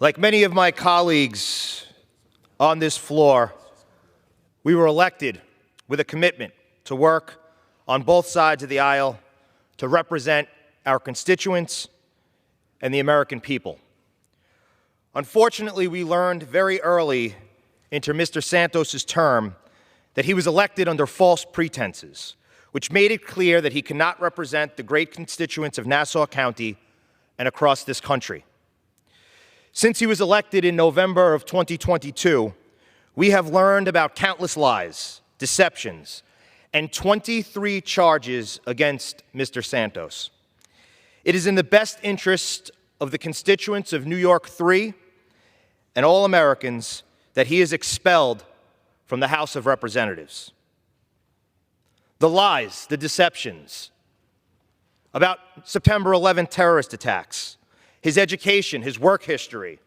Like many of my colleagues on this floor, we were elected with a commitment to work on both sides of the aisle to represent our constituents and the American people. Unfortunately, we learned very early into Mr. Santos' term that he was elected under false pretenses, which made it clear that he cannot represent the great constituents of Nassau County and across this country. Since he was elected in November of 2022, we have learned about countless lies, deceptions, and 23 charges against Mr. Santos. It is in the best interest of the constituents of New York 3 and all Americans that he is expelled from the House of Representatives. The lies, the deceptions about September 11th terrorist attacks, his education, his work history,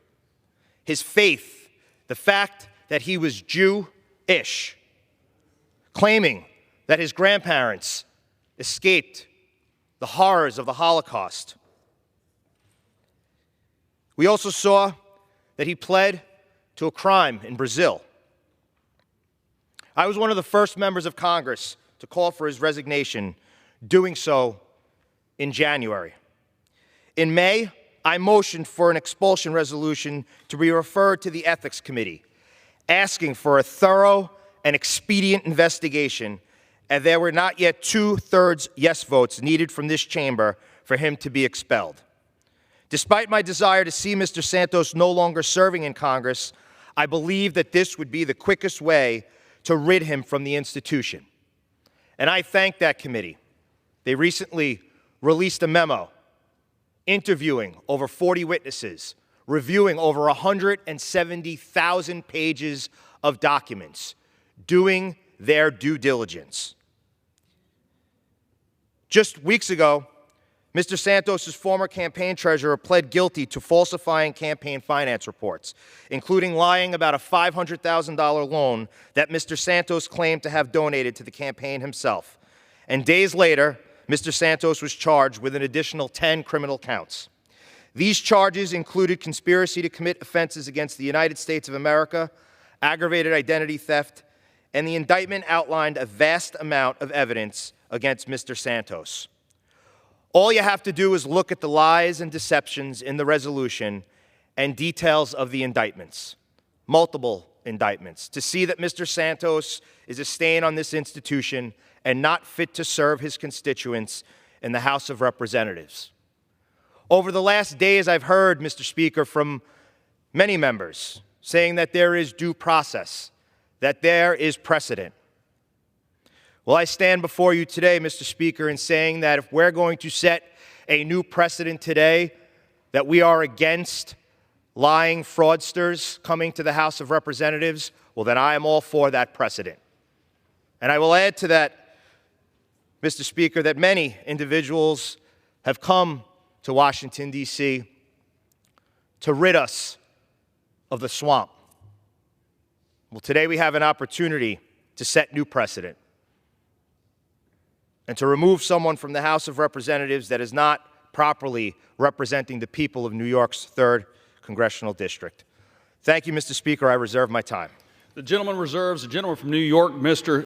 his faith, the fact that he was Jewish, claiming that his grandparents escaped the horrors of the Holocaust. We also saw that he pled to a crime in Brazil. I was one of the first members of Congress to call for his resignation, doing so in January. In May, I motioned for an expulsion resolution to be referred to the Ethics Committee, asking for a thorough and expedient investigation, and there were not yet 2/3 yes votes needed from this chamber for him to be expelled. Despite my desire to see Mr. Santos no longer serving in Congress, I believe that this would be the quickest way to rid him from the institution. And I thank that committee. They recently released a memo interviewing over 40 witnesses, reviewing over 170,000 pages of documents, doing their due diligence. Just weeks ago, Mr. Santos' former campaign treasurer pled guilty to falsifying campaign finance reports, including lying about a $500,000 loan that Mr. Santos claimed to have donated to the campaign himself. And days later, Mr. Santos was charged with an additional 10 criminal counts. These charges included conspiracy to commit offenses against the United States of America, aggravated identity theft, and the indictment outlined a vast amount of evidence against Mr. Santos. All you have to do is look at the lies and deceptions in the resolution and details of the indictments, multiple indictments, to see that Mr. Santos is a stain on this institution and not fit to serve his constituents in the House of Representatives. Over the last days, I've heard, Mr. Speaker, from many members saying that there is due process, that there is precedent. Well, I stand before you today, Mr. Speaker, in saying that if we're going to set a new precedent today, that we are against lying fraudsters coming to the House of Representatives, well, then I am all for that precedent. And I will add to that, Mr. Speaker, that many individuals have come to Washington, D.C. to rid us of the swamp. Well, today we have an opportunity to set new precedent and to remove someone from the House of Representatives that is not properly representing the people of New York's 3rd Congressional District. Thank you, Mr. Speaker. I reserve my time. The gentleman reserves. The gentleman from New York, Mr.